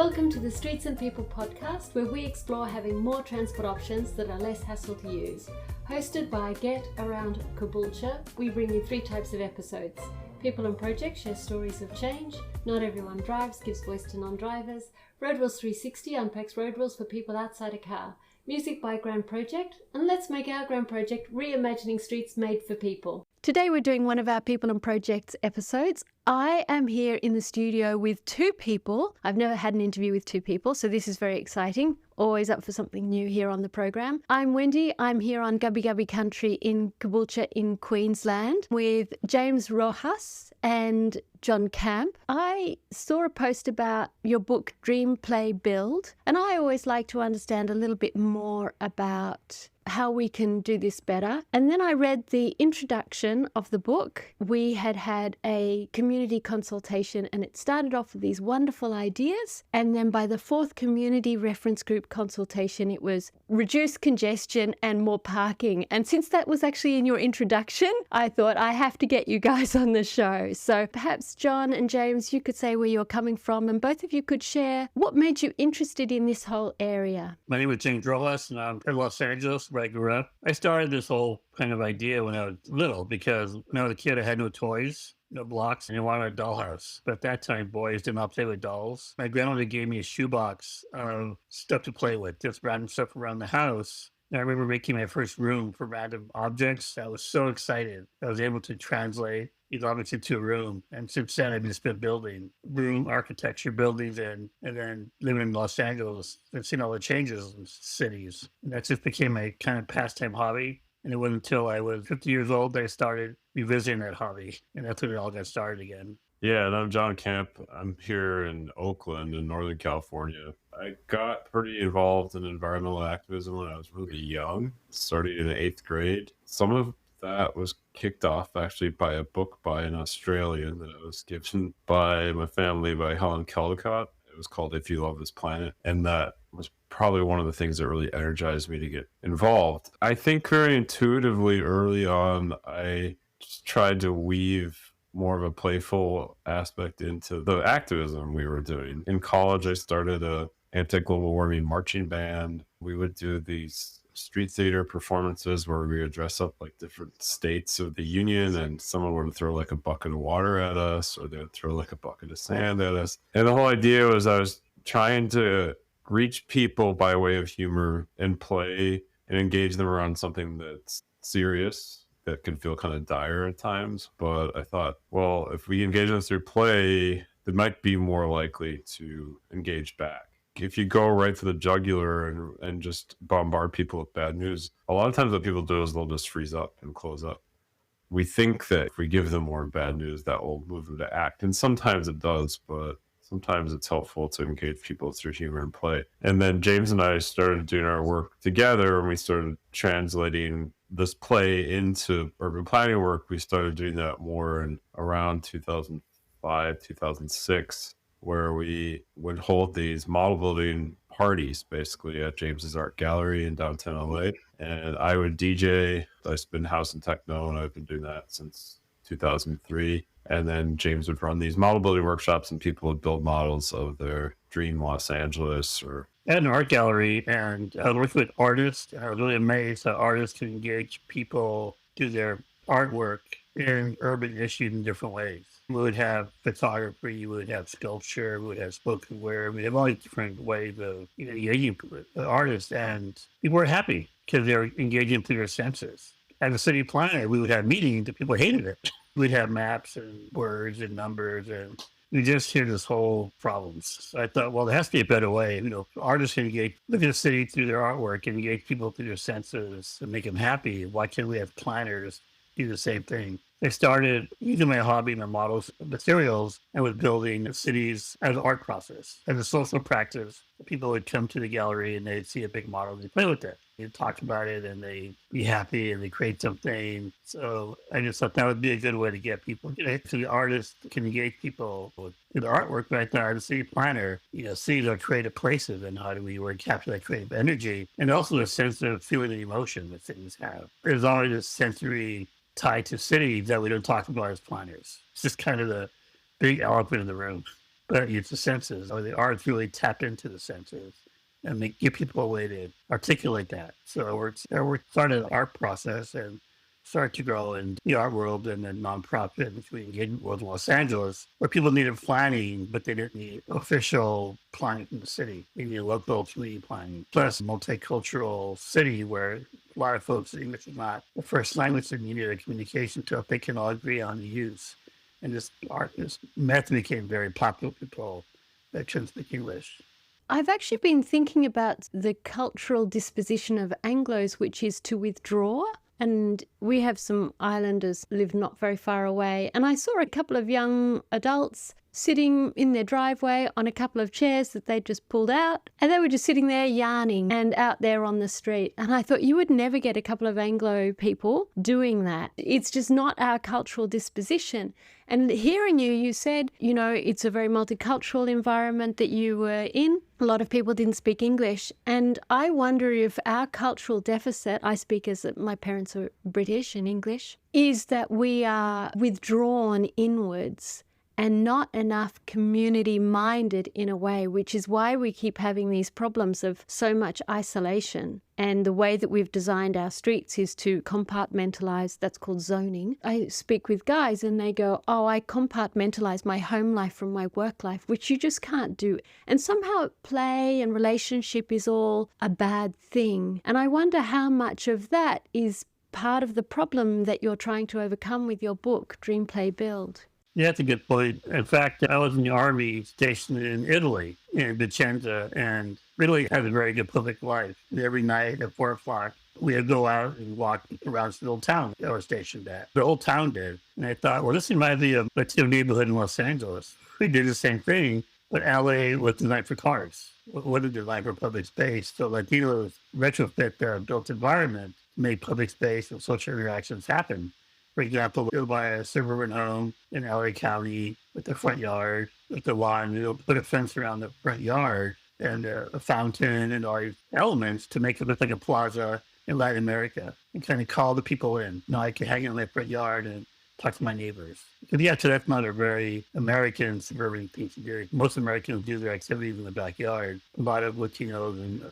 Welcome to the Streets and People podcast, where we explore having more transport options that are less hassle to use. Hosted by Get Around Caboolture, we bring you 3 types of episodes. People and Projects share stories of change. Not Everyone Drives gives voice to non-drivers. Road Rules 360 unpacks road rules for people outside a car. Music by Grand Project. And let's make our Grand Project reimagining streets made for people. Today we're doing one of our People and Projects episodes. I am here in the studio with 2 people. I've never had an interview with 2 people, so this is very exciting. Always up for something new here on the program. I'm Wendy. I'm here on Gubbi Gubbi country in Caboolture in Queensland with James Rojas and John Kamp. I saw a post about your book, Dream, Play, Build, and I always like to understand a little bit more about how we can do this better. And then I read the introduction of the book. We had a community consultation, and it started off with these wonderful ideas. And then by the 4th community reference group consultation, it was reduce congestion and more parking. And since that was actually in your introduction, I thought I have to get you guys on the show. So perhaps John and James, you could say where you're coming from, and both of you could share what made you interested in this whole area. My name is James Rojas, and I'm in Los Angeles, where I grew up. I started this whole kind of idea when I was little, because when I was a kid, I had no toys, no blocks, and I wanted a dollhouse. But at that time, boys did not play with dolls. My grandmother gave me a shoebox of stuff to play with, just random stuff around the house. And I remember making my first room for random objects. I was so excited. I was able to translate these objects into a room. And since then, I've just been building room architecture, buildings, and then living in Los Angeles and seeing all the changes in cities. And that just became a kind of pastime hobby. And it wasn't until I was 50 years old that I started revisiting that hobby. And that's when it all got started again. Yeah, and I'm John Kamp. I'm here in Oakland in Northern California. I got pretty involved in environmental activism when I was really young, starting in the 8th grade. Some of that was kicked off actually by a book by an Australian that was given by my family by Helen Caldicott. It was called If You Love This Planet. And that was probably one of the things that really energized me to get involved. I think very intuitively early on, I just tried to weave more of a playful aspect into the activism we were doing. In college, I started a anti-global warming marching band. We would do these street theater performances where we would dress up like different states of the union, and someone would throw like a bucket of water at us, or they would throw like a bucket of sand at us. And the whole idea was I was trying to reach people by way of humor and play and engage them around something that's serious, that can feel kind of dire at times. But I thought, well, if we engage them through play, they might be more likely to engage back. If you go right for the jugular and just bombard people with bad news, a lot of times what people do is they'll just freeze up and close up. We think that if we give them more bad news, that will move them to act. And sometimes it does, but sometimes it's helpful to engage people through humor and play. And then James and I started doing our work together, and we started translating this play into urban planning work. We started doing that more in around 2005, 2006, where we would hold these model building parties basically at James's Art Gallery in downtown LA. And I would DJ. I spin house and techno, and I've been doing that since 2003. And then James would run these model building workshops, and people would build models of their dream Los Angeles. Or I had an art gallery, and I was working with artists. And I was really amazed how artists can engage people through their artwork in urban issues in different ways. We would have photography, we would have sculpture, we would have spoken word, we have all these different ways of engaging artists, and people were happy because they were engaging through their senses. As a city planner, we would have meetings and people hated it. We'd have maps and words and numbers, and we just hear this whole problems. So I thought, well, there has to be a better way. Artists can look at the city through their artwork and engage people through their senses and make them happy. Why can't we have planners do the same thing? I started using my hobby, my models, materials, and was building cities as an art process, as a social practice. People would come to the gallery and they'd see a big model and they'd play with it. They'd talk about it and they'd be happy and they create something. So I just thought that would be a good way to get people. So the artist can engage people with the artwork, but I thought as a city planner, cities are creative places, and how do we capture that creative energy? And also the sense of feeling and emotion that cities have. There's always this sensory tied to cities that we don't talk about as planners. It's just kind of the big elephant in the room. but it's the senses, or the arts really tap into the senses and give people a way to articulate that. So we're started an art process and started to grow in the art world and the nonprofit and community engagement world in Los Angeles, where people needed planning, but they didn't need official planning from the city. They needed local community planning. Plus, a multicultural city where a lot of folks, English is not the first language, they needed a communication to they can all agree on the use. And this art, this method became very popular with people that couldn't speak English. I've actually been thinking about the cultural disposition of Anglos, which is to withdraw. And we have some islanders live not very far away. And I saw a couple of young adults sitting in their driveway on a couple of chairs that they just pulled out. And they were just sitting there yarning and out there on the street. And I thought you would never get a couple of Anglo people doing that. It's just not our cultural disposition. And hearing you said, it's a very multicultural environment that you were in. A lot of people didn't speak English. And I wonder if our cultural deficit, I speak as my parents are British and English, is that we are withdrawn inwards and not enough community-minded in a way, which is why we keep having these problems of so much isolation. And the way that we've designed our streets is to compartmentalize. That's called zoning. I speak with guys and they go, I compartmentalize my home life from my work life, which you just can't do. And somehow play and relationship is all a bad thing. And I wonder how much of that is part of the problem that you're trying to overcome with your book, Dream, Play, Build. Yeah, that's a good point. In fact, I was in the army stationed in Italy, in Vicenza, and really had a very good public life. And every night at 4 o'clock, we would go out and walk around the little town that I was stationed at. The whole town did. And I thought, well, this reminds me of Latino neighborhood in Los Angeles. We did the same thing, but LA was designed for cars. What a design for public space. So Latinos retrofit their built environment, made public space and social interactions happen. For example, they'll buy a suburban home in LA County with a front yard, with the lawn, they'll put a fence around the front yard and a fountain and all these elements to make it look like a plaza in Latin America and kind of call the people in. Now I can hang in my front yard and talk to my neighbors. Because so that's not a very American suburban thing to do. Most Americans do their activities in the backyard. A lot of Latinos and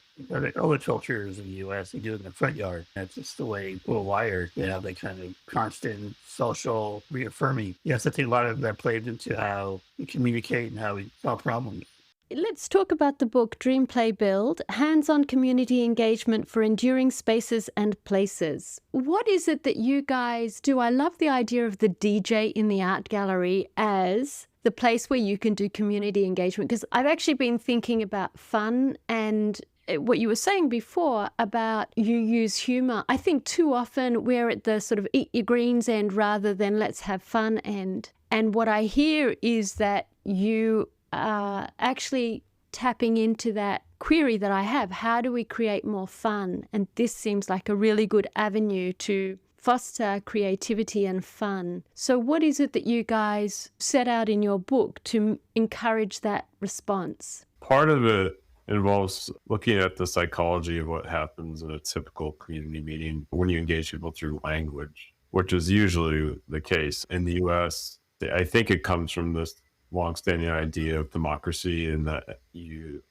other cultures in the U.S., they do it in the front yard. That's just the way we're wired. They have that kind of constant social reaffirming. Yes, I think a lot of that plays into how we communicate and how we solve problems. Let's talk about the book Dream, Play, Build, Hands-on Community Engagement for Enduring Spaces and Places. What is it that you guys do? I love the idea of the DJ in the art gallery as the place where you can do community engagement, because I've actually been thinking about fun and what you were saying before about you use humour. I think too often we're at the sort of eat your greens end rather than let's have fun end. And what I hear is that you actually tapping into that query that I have. How do we create more fun? And this seems like a really good avenue to foster creativity and fun. So what is it that you guys set out in your book to encourage that response? Part of it involves looking at the psychology of what happens in a typical community meeting when you engage people through language, which is usually the case in the US. I think it comes from this longstanding idea of democracy, and that you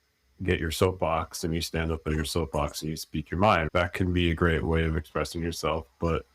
get your soapbox and you stand up in your soapbox and you speak your mind. That can be a great way of expressing yourself. But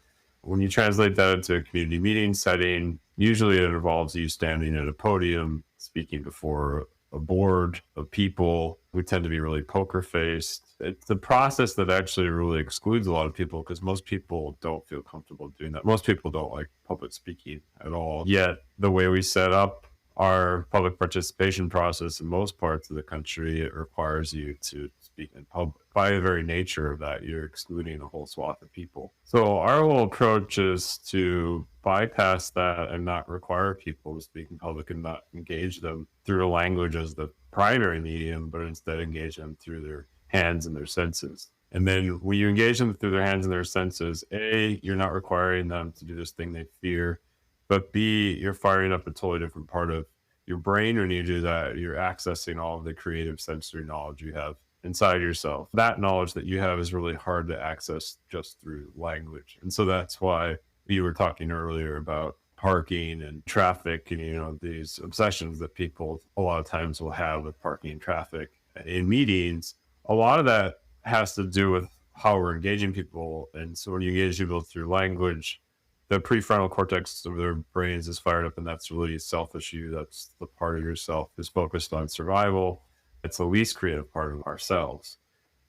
when you translate that into a community meeting setting, usually it involves you standing at a podium, speaking before a board of people who tend to be really poker faced. It's the process that actually really excludes a lot of people, because most people don't feel comfortable doing that. Most people don't like public speaking at all. Yet the way we set up our public participation process in most parts of the country, it requires you to speak in public. By the very nature of that, you're excluding a whole swath of people. So our whole approach is to bypass that and not require people to speak in public and not engage them through language as the primary medium, but instead engage them through their hands and their senses. And then when you engage them through their hands and their senses, A, you're not requiring them to do this thing they fear, but B, you're firing up a totally different part of your brain when you do that. You're accessing all of the creative sensory knowledge you have inside yourself. That knowledge that you have is really hard to access just through language. And so that's why you were talking earlier about parking and traffic and, these obsessions that people a lot of times will have with parking and traffic in meetings. A lot of that has to do with how we're engaging people. And so when you engage people through language, the prefrontal cortex of their brains is fired up, and that's really a selfish you. That's the part of yourself is focused on survival. It's the least creative part of ourselves.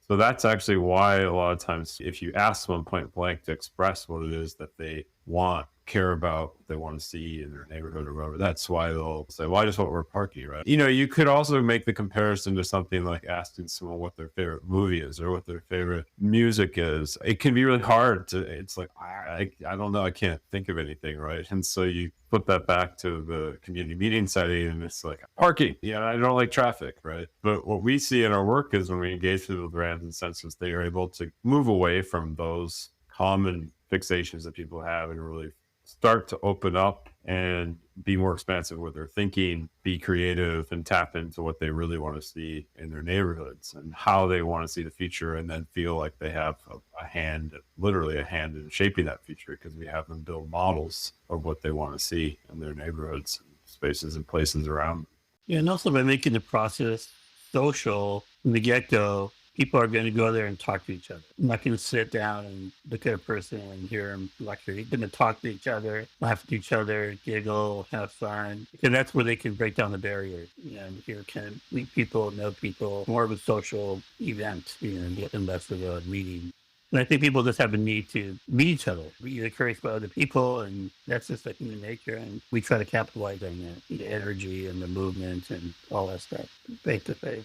So that's actually why a lot of times if you ask someone point blank to express what it is that they want, care about, they want to see in their neighborhood or whatever, that's why they'll say, well, I just want more parking, right? You could also make the comparison to something like asking someone what their favorite movie is or what their favorite music is. It can be really hard it's like, I don't know, I can't think of anything, right? And so you put that back to the community meeting setting and it's like parking, I don't like traffic, right? But what we see in our work is when we engage people with brands and senses, they are able to move away from those common fixations that people have and really start to open up and be more expansive with their thinking, be creative, and tap into what they really want to see in their neighborhoods and how they want to see the future, and then feel like they have literally a hand in shaping that future because we have them build models of what they want to see in their neighborhoods, spaces, and places around them. Yeah, and also by making the process social from the get-go, people are going to go there and talk to each other. I'm not going to sit down and look at a person and hear them lecture. You're going to talk to each other, laugh at each other, giggle, have fun. And that's where they can break down the barriers. And you can meet people, know people, more of a social event, and less of a meeting. And I think people just have a need to meet each other, be curious about other people, and that's just like human nature. And we try to capitalize on that, the energy and the movement and all that stuff, face to face.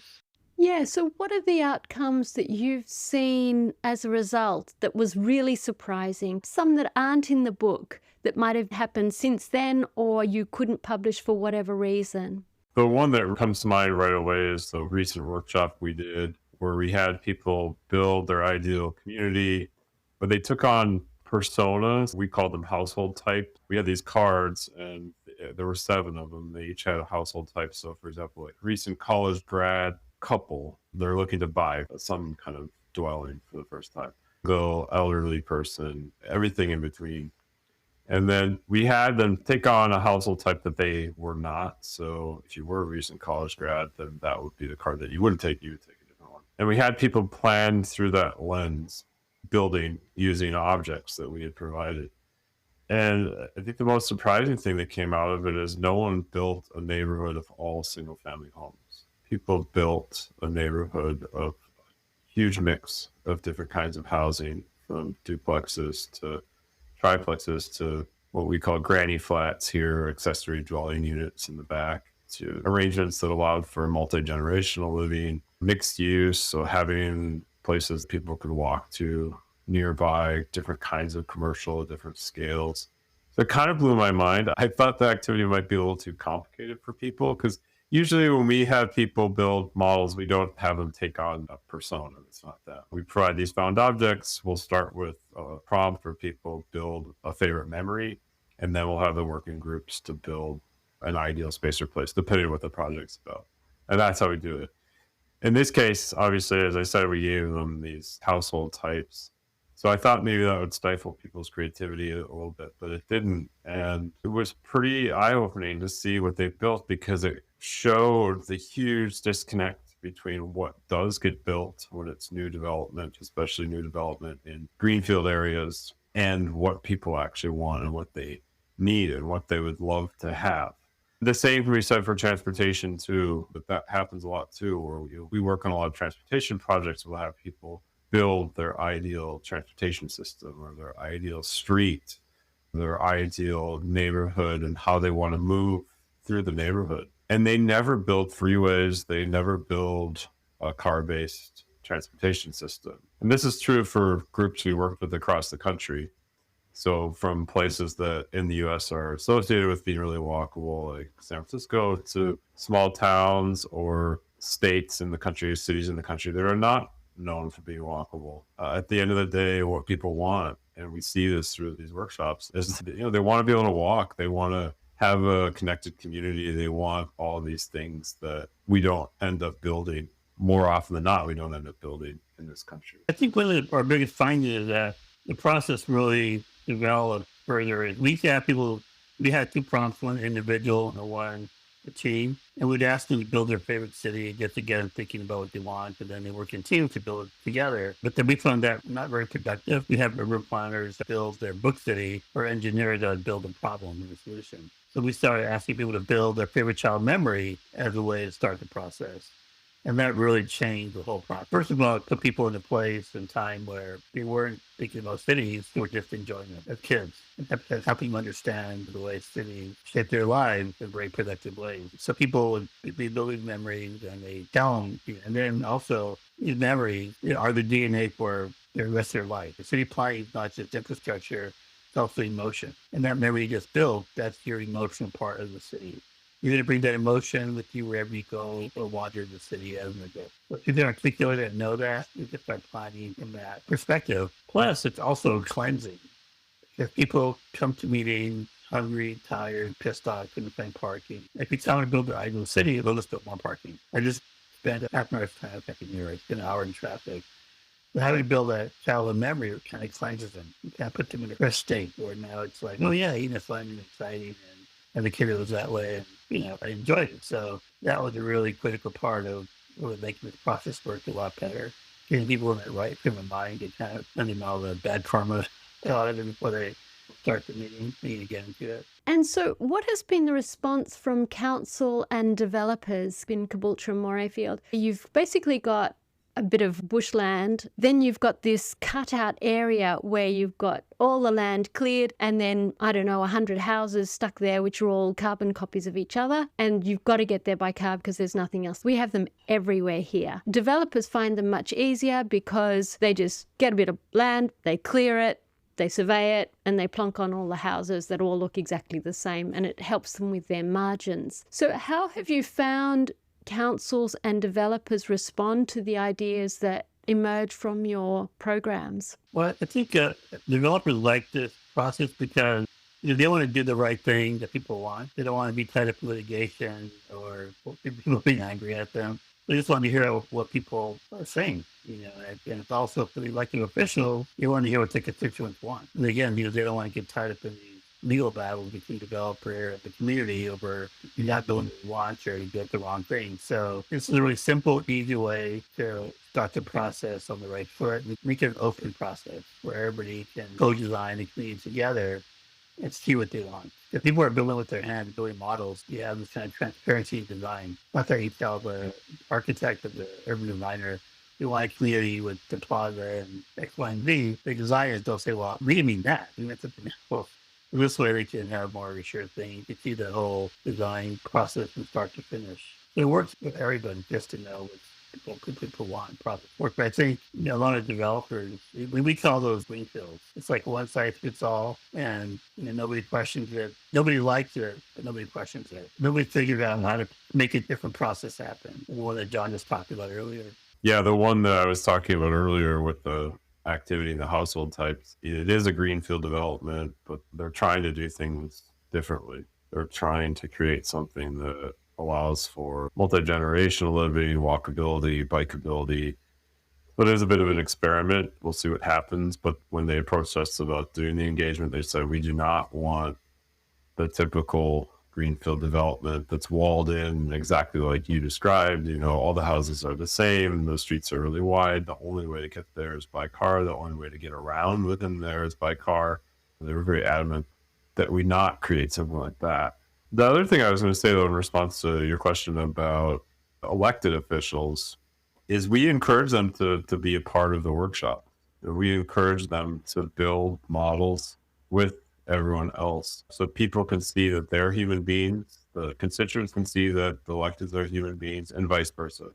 Yeah, so what are the outcomes that you've seen as a result that was really surprising? Some that aren't in the book that might have happened since then or you couldn't publish for whatever reason? The one that comes to mind right away is the recent workshop we did where we had people build their ideal community, but they took on personas. We called them household type. We had these cards and there were 7 of them. They each had a household type. So for example, like recent college grad couple, they're looking to buy some kind of dwelling for the first time. The elderly person, everything in between. And then we had them take on a household type that they were not. So if you were a recent college grad, then that would be the card that you wouldn't take. You would take a different one. And we had people plan through that lens, building using objects that we had provided. And I think the most surprising thing that came out of it is no one built a neighborhood of all single family homes. People built a neighborhood of a huge mix of different kinds of housing, from duplexes to triplexes to what we call granny flats here, accessory dwelling units in the back, to arrangements that allowed for multi-generational living, mixed use, so having places people could walk to nearby, different kinds of commercial, different scales. So it kind of blew my mind. I thought the activity might be a little too complicated for people because usually when we have people build models, we don't have them take on a persona. It's not that. We provide these found objects. We'll start with a prompt for people build a favorite memory, and then we'll have the working groups to build an ideal space or place, depending on what the project's about. And that's how we do it. In this case, obviously, as I said, we gave them these household types. So I thought maybe that would stifle people's creativity a little bit, but it didn't. And it was pretty eye-opening to see what they built because it showed the huge disconnect between what does get built when it's new development, especially new development in greenfield areas, and what people actually want and what they need and what they would love to have. The same can be said for transportation too, but that happens a lot too, where we work on a lot of transportation projects. We'll have people build their ideal transportation system or their ideal street, their ideal neighborhood, and how they want to move through the neighborhood. And they never build freeways. They never build a car-based transportation system. And this is true for groups we worked with across the country. So from places that in the US are associated with being really walkable, like San Francisco, to small towns or states in the country, cities in the country that are not known for being walkable. At the end of the day, what people want, and we see this through these workshops, is they want to be able to walk. They want to have a connected community. They want all these things that we don't end up building. More often than not, we don't end up building in this country. I think one of our biggest findings is that the process really developed further. We have people We had 2 prompts, one individual and one a team. And we'd ask them to build their favorite city, get together thinking about what they want, and then they work in teams to build it together. But then we found that not very productive. We have urban planners build their book city or engineers that build a problem and a solution. So we started asking people to build their favorite child memory as a way to start the process. And that really changed the whole process. First of all, it put people in a place and time where they weren't thinking about cities, they were just enjoying them as kids. And that's helping them understand the way cities shape their lives in very productive ways. So people would be building memories and they tell them, and then also these memories are the DNA for the rest of their life. The city planning is not just infrastructure, it's also emotion. And that memory you just built, that's your emotional part of the city. You're going to bring that emotion with you wherever you go or wander the city as an adult. So if you can articulate it and know that, you can start planning from that perspective. Plus, it's also cleansing. If people come to meetings hungry, tired, pissed off, couldn't find parking, if you tell them to build their ideal city, they'll just build more parking. I just spent half an hour's time in New York. It's been an hour in traffic. But having to build that childhood memory, it kind of cleanses them. You can't put them in a fresh state where now it's like, oh yeah, it's fun and exciting. And the kid was that way. And, I enjoyed it. So that was a really critical part of really making the process work a lot better. Getting people in the right frame of mind and kind of sending all the bad karma out of them before they start the meeting and get into it. And so what has been the response from council and developers in Caboolture and Morayfield? You've basically got a bit of bushland, then you've got this cutout area where you've got all the land cleared and then, 100 houses stuck there which are all carbon copies of each other, and you've got to get there by car because there's nothing else. We have them everywhere here. Developers find them much easier because they just get a bit of land, they clear it, they survey it, and they plonk on all the houses that all look exactly the same, and it helps them with their margins. So how have you found councils and developers respond to the ideas that emerge from your programs? Well, I think developers like this process because they want to do the right thing that people want. They don't want to be tied up in litigation or people being angry at them. They just want to hear what people are saying, and it's also for the elected official, you want to hear what the constituents want. And again, they don't want to get tied up in these legal battles between the developer and the community over you're not doing what you want or you did the wrong thing. So this is a really simple, easy way to start the process on the right foot. Make it an open process where everybody can co-design and community together and see what they want. If people are building with their hands, building models, you have this kind of transparency in design. Not that you tell the architect or the urban designer, you want a community with the plaza and X, Y, and Z. The designers don't say, well, we didn't mean that. We meant something else. This way they can have more of a sure thing. You can see the whole design process from start to finish. It works with everybody just to know what people want process work. But I think a lot of developers, we call those greenfields. It's like one size fits all, and nobody questions it. Nobody likes it, but nobody questions it. Nobody figured out how to make a different process happen. The one that John just talked about earlier. Yeah, the one that I was talking about earlier with the activity in the household types, it is a greenfield development, but they're trying to do things differently. They're trying to create something that allows for multi-generational living, walkability, bikeability. But it is a bit of an experiment. We'll see what happens. But when they approached us about doing the engagement, they said, we do not want the typical greenfield development that's walled in exactly like you described. All the houses are the same. The streets are really wide. The only way to get there is by car. The only way to get around within there is by car. They were very adamant that we not create something like that. The other thing I was going to say, though, in response to your question about elected officials, is we encourage them to be a part of the workshop. We encourage them to build models with everyone else so people can see that they're human beings, the constituents can see that the electeds are human beings, and vice versa.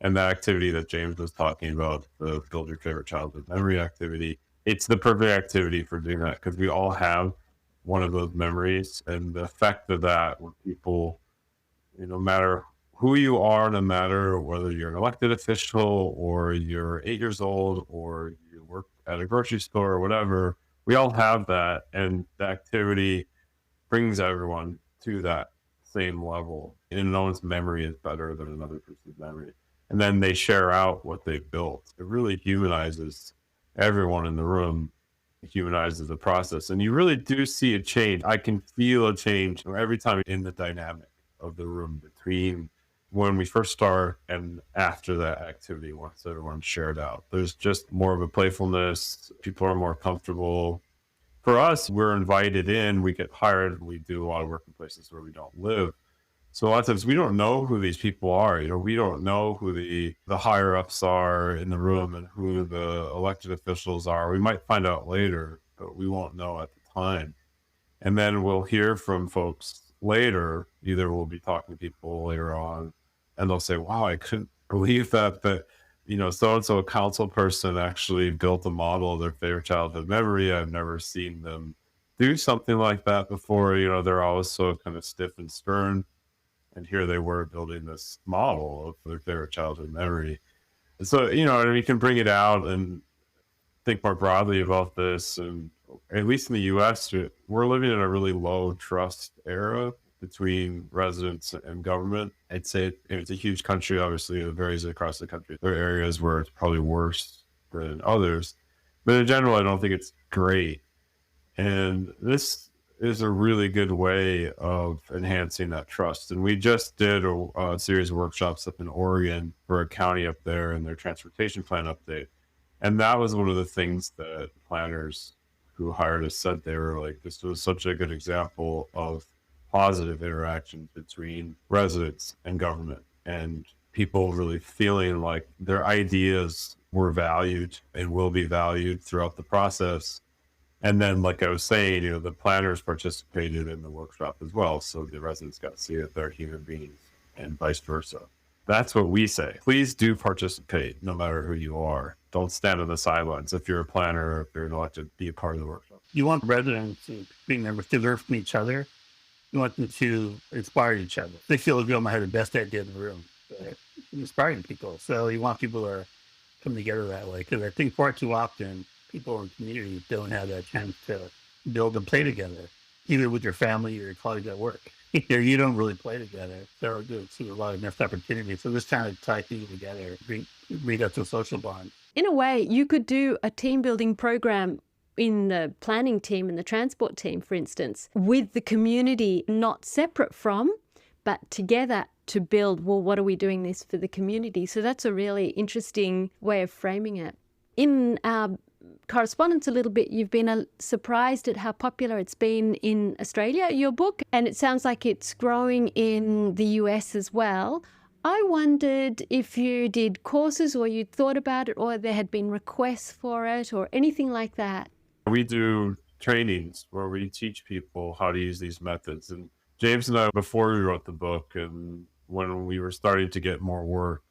And that activity that James was talking about, the build your favorite childhood memory activity, it's the perfect activity for doing that because we all have one of those memories, and the effect of that when people, no matter who you are, no matter whether you're an elected official or you're 8 years old or you work at a grocery store or whatever, we all have that, and the activity brings everyone to that same level. And no one's memory is better than another person's memory. And then they share out what they've built. It really humanizes everyone in the room humanizes the process. And you really do see a change. I can feel a change every time in the dynamic of the room between when we first start and after that activity, once everyone's shared out. There's just more of a playfulness. People are more comfortable. For us, we're invited in, we get hired, we do a lot of work in places where we don't live. So a lot of times we don't know who these people are. We don't know who the higher ups are in the room and who the elected officials are. We might find out later, but we won't know at the time. And then we'll hear from folks later. Either we'll be talking to people later on and they'll say, wow, I couldn't believe that. But, so-and-so, a council person actually built a model of their favorite childhood memory. I've never seen them do something like that before. They're always so kind of stiff and stern. And here they were building this model of their favorite childhood memory. And so, we can bring it out and think more broadly about this. And at least in the US, we're living in a really low trust era between residents and government. I'd say it's a huge country. Obviously, it varies across the country. There are areas where it's probably worse than others. But in general, I don't think it's great. And this is a really good way of enhancing that trust. And we just did a series of workshops up in Oregon for a county up there and their transportation plan update. And that was one of the things that planners who hired us said. They were like, this was such a good example of positive interaction between residents and government, and people really feeling like their ideas were valued and will be valued throughout the process. And then, like I was saying, the planners participated in the workshop as well. So the residents got to see that they're human beings and vice versa. That's what we say. Please do participate, no matter who you are. Don't stand on the sidelines. If you're a planner or if you're an elected, be a part of the workshop. You want residents and being members to learn from each other. You want them to inspire each other. They feel like they might have the best idea in the room, but inspiring people. So you want people to are coming together that way. Because I think far too often, people in communities don't have that chance to build and play together, either with your family or your colleagues at work. You don't really play together. There are a lot of missed opportunities. So this kind of ties people together, bring up to a social bond. In a way, you could do a team building program in the planning team and the transport team, for instance, with the community not separate from, but together to build, well, what are we doing this for the community? So that's a really interesting way of framing it. In our correspondence a little bit, you've been surprised at how popular it's been in Australia, your book, and it sounds like it's growing in the US as well. I wondered if you did courses or you'd thought about it or there had been requests for it or anything like that. We do trainings where we teach people how to use these methods. And James and I, before we wrote the book and when we were starting to get more work,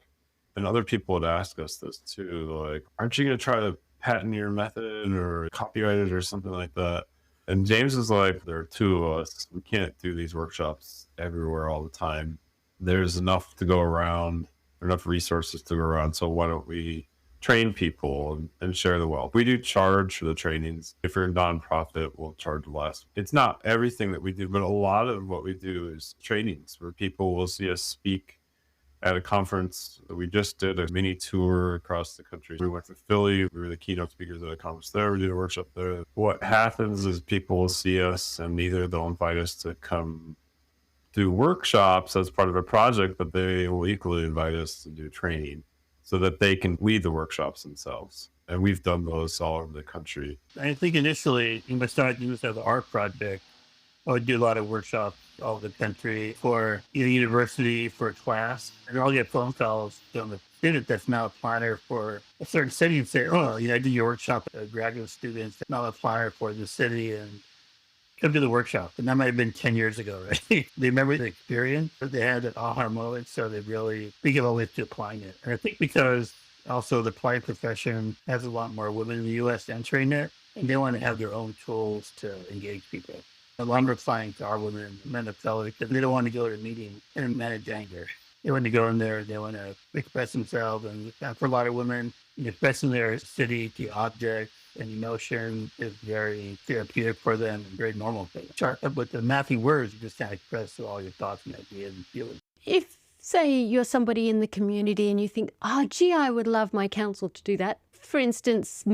and other people would ask us this too, like, aren't you going to try to patent your method or copyright it or something like that? And James is like, there are two of us. We can't do these workshops everywhere all the time. There's enough to go around, enough resources to go around. So why don't we train people and share the wealth? We do charge for the trainings. If you're a nonprofit, we'll charge less. It's not everything that we do, but a lot of what we do is trainings where people will see us speak at a conference. We just did a mini tour across the country. We went to Philly. We were the keynote speakers at a conference there. We did a workshop there. What happens is people will see us and either they'll invite us to come do workshops as part of a project, but they will equally invite us to do training so that they can lead the workshops themselves. And we've done those all over the country. I think initially, you must start doing this as an art project. I would do a lot of workshops all over the country for either university, for a class. And I'll get phone calls from a student that's now a planner for a certain city and say, oh, I did your workshop with graduate students, now a planner for the city, and come to the workshop. And that might have been 10 years ago, right? They remember the experience, but they had an aha moment, so they really think all the way to applying it. And I think because also the planning profession has a lot more women in the U.S. entering it, and they want to have their own tools to engage people. A lot of clients are women, men of color, because they don't want to go to a meeting and manage anger. They want to go in there, they want to express themselves. And for a lot of women, expressing their city, the object, and emotion is very therapeutic for them and very normal for them. With the mathy words, you just kind of express all your thoughts and ideas and feelings. If, say, you're somebody in the community and you think, oh, gee, I would love my council to do that, for instance,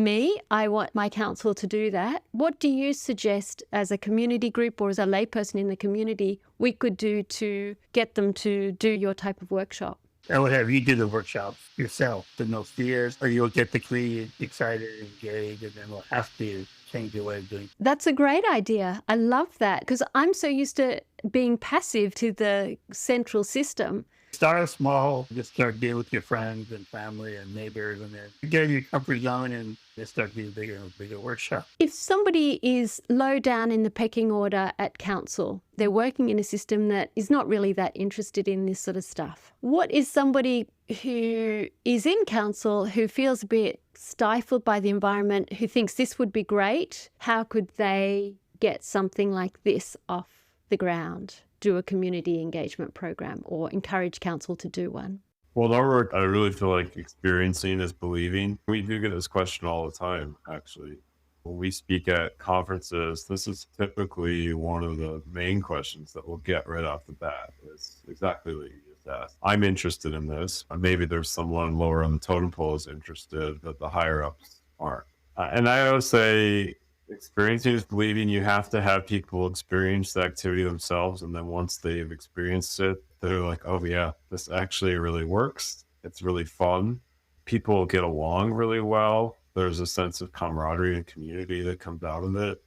I want my council to do that. What do you suggest as a community group or as a layperson in the community we could do to get them to do your type of workshop? I would have you do the workshop yourself, the no fears, or you'll get the community excited and engaged, and then we'll have to change your way of doing it. That's a great idea. I love that, because I'm so used to being passive to the central system. Start small, just start dealing with your friends and family and neighbors, and then get in your comfort zone and just start doing bigger and bigger workshops. If somebody is low down in the pecking order at council, they're working in a system that is not really that interested in this sort of stuff. What is somebody who is in council who feels a bit stifled by the environment, who thinks this would be great? How could they get something like this off the ground? Do a community engagement program or encourage council to do one? Well, in our work, I really feel like experiencing is believing. We do get this question all the time, actually. When we speak at conferences, this is typically one of the main questions that we'll get right off the bat. It's exactly what you just asked. I'm interested in this. Maybe there's someone lower on the totem pole is interested, but the higher ups aren't. And I always say, experiencing is believing. You have to have people experience the activity themselves, and then once they've experienced it, they're like, oh yeah, this actually really works. It's really fun. People get along really well. There's a sense of camaraderie and community that comes out of it,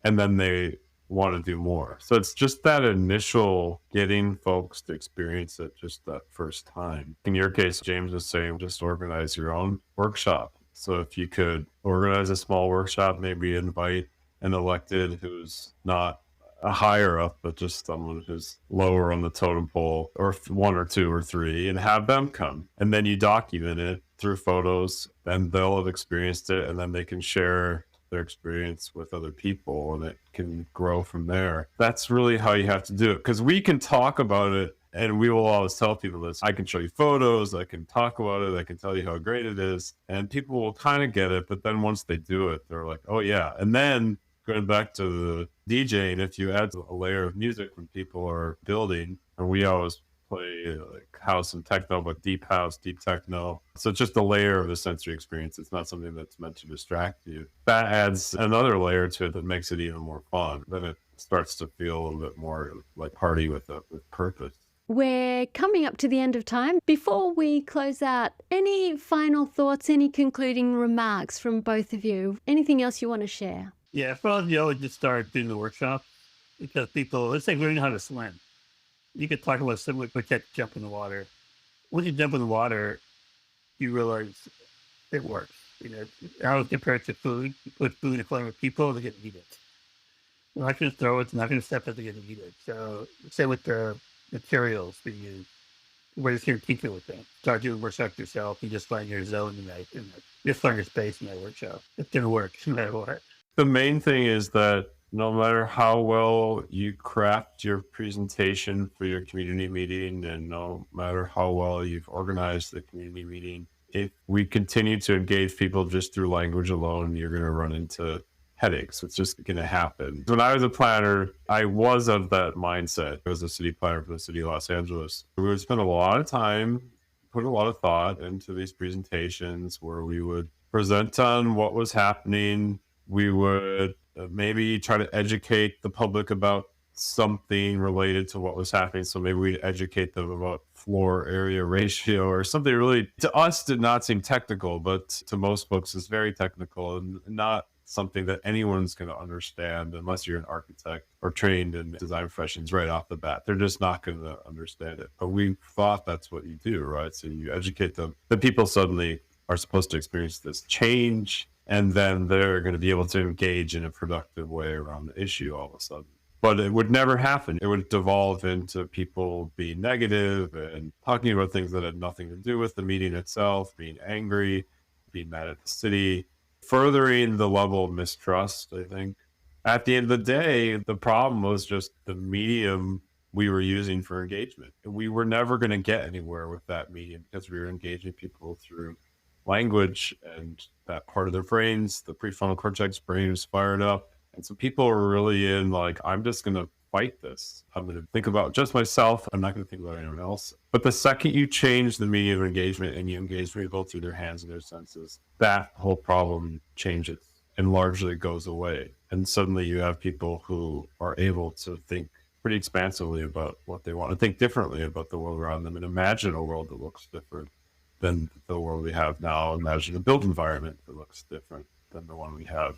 and then they want to do more. So it's just that initial getting folks to experience it just that first time. In your case, James was saying just organize your own workshop. So if you could organize a small workshop, maybe invite an elected who's not a higher up, but just someone who's lower on the totem pole, or one or two or three, and have them come. And then you document it through photos, and they'll have experienced it, and then they can share their experience with other people, and it can grow from there. That's really how you have to do it, because we can talk about it. And we will always tell people this. I can show you photos, I can talk about it, I can tell you how great it is. And people will kind of get it. But then once they do it, they're like, oh, yeah. And then going back to the DJing, if you add a layer of music when people are building, and we always play like house and techno, but deep house, deep techno. So it's just a layer of the sensory experience. It's not something that's meant to distract you. That adds another layer to it that makes it even more fun. Then it starts to feel a little bit more like party with purpose. We're coming up to the end of time. Before we close out, any final thoughts, any concluding remarks from both of you? Anything else you want to share? Yeah, for us, you always just start doing the workshop, because people, let's say learning how to swim. You could talk about swimming, but you have to jump in the water. When you jump in the water, you realize it works. You know, I would compare it to food. You put food in front of people, they're going to eat it. They're not going to throw it, they're not going to step it, they're going to eat it. So, say with the materials we use, we're just here to teach you with them. Start doing workshops yourself. You just find your zone in that. Just find your space in that workshop. It's going to work no matter what. The main thing is that no matter how well you craft your presentation for your community meeting, and no matter how well you've organized the community meeting, if we continue to engage people just through language alone, you're going to run into headaches. It's just going to happen. When I was a planner, I was of that mindset. I was a city planner for the city of Los Angeles. We would spend a lot of time, put a lot of thought into these presentations where we would present on what was happening. We would maybe try to educate the public about something related to what was happening. So maybe we'd educate them about floor area ratio or something really, to us, did not seem technical, but to most folks is very technical and not something that anyone's going to understand unless you're an architect or trained in design professions right off the bat. They're just not going to understand it. But we thought that's what you do, right? So you educate them. The people suddenly are supposed to experience this change, and then they're going to be able to engage in a productive way around the issue all of a sudden. But it would never happen. It would devolve into people being negative and talking about things that had nothing to do with the meeting itself, being angry, being mad at the city, furthering the level of mistrust, I think. At the end of the day, the problem was just the medium we were using for engagement. We were never going to get anywhere with that medium because we were engaging people through language, and that part of their brains, the prefrontal cortex brain, was fired up. And so people were really in like, I'm just going to fight this. I'm going to think about just myself. I'm not going to think about anyone else. But the second you change the medium of engagement and you engage people through their hands and their senses, that whole problem changes and largely goes away. And suddenly you have people who are able to think pretty expansively about what they want and think differently about the world around them and imagine a world that looks different than the world we have now. Imagine a built environment that looks different than the one we have.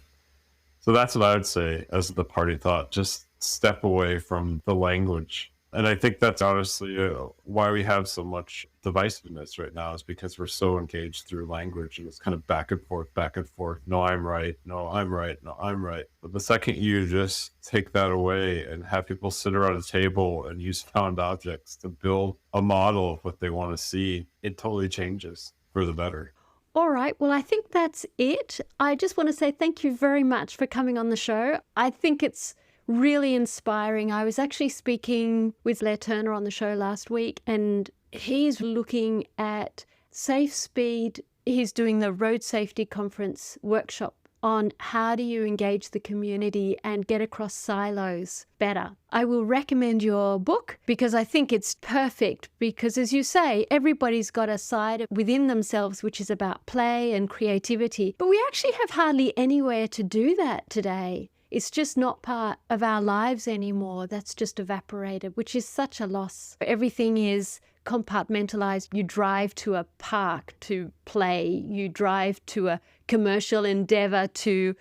So that's what I would say as the party thought, just step away from the language. And I think that's honestly why we have so much divisiveness right now, is because we're so engaged through language and it's kind of back and forth, back and forth. No, I'm right. No, I'm right. No, I'm right. But the second you just take that away and have people sit around a table and use found objects to build a model of what they want to see, it totally changes for the better. All right. Well, I think that's it. I just want to say thank you very much for coming on the show. I think it's really inspiring. I was actually speaking with Blair Turner on the show last week, and he's looking at safe speed. He's doing the road safety conference workshop on how do you engage the community and get across silos better. I will recommend your book because I think it's perfect because, as you say, everybody's got a side within themselves which is about play and creativity, but we actually have hardly anywhere to do that today. It's just not part of our lives anymore. That's just evaporated, which is such a loss. Everything is compartmentalized. You drive to a park to play. You drive to a commercial endeavor to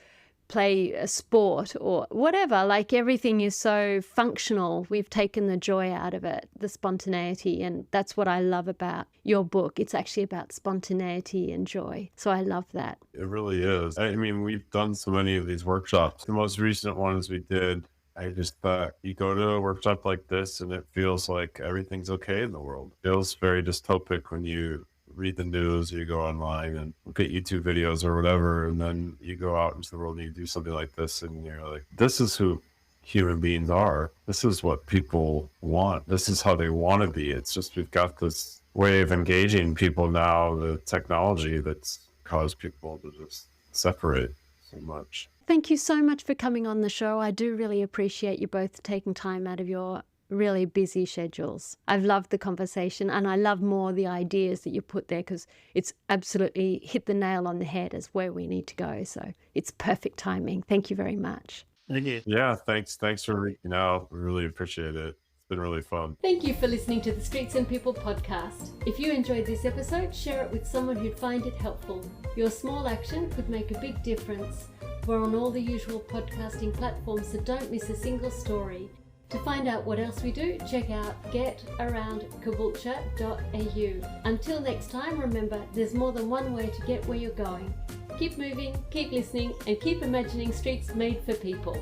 play a sport or whatever. Like, everything is so functional. We've taken the joy out of it, the spontaneity. And that's what I love about your book. It's actually about spontaneity and joy. So I love that. It really is. I mean, we've done so many of these workshops. The most recent ones we did, I just thought, you go to a workshop like this and it feels like everything's okay in the world. It feels very dystopic when you read the news, or you go online and look at YouTube videos or whatever, and then you go out into the world and you do something like this and you're like, this is who human beings are. This is what people want. This is how they want to be. It's just we've got this way of engaging people now, the technology that's caused people to just separate so much. Thank you so much for coming on the show. I do really appreciate you both taking time out of your really busy schedules. I've loved the conversation, and I love more the ideas that you put there because it's absolutely hit the nail on the head as where we need to go. So it's perfect timing. Thank you very much. Thank you. Yeah, thanks for reaching out. We really appreciate it. It's been really fun. Thank you for listening to the Streets and People podcast. If you enjoyed this episode, share it with someone who'd find it helpful. Your small action could make a big difference. We're on all the usual podcasting platforms, so don't miss a single story. To find out what else we do, check out getaroundcaboolture.au. Until next time, remember, there's more than one way to get where you're going. Keep moving, keep listening, and keep imagining streets made for people.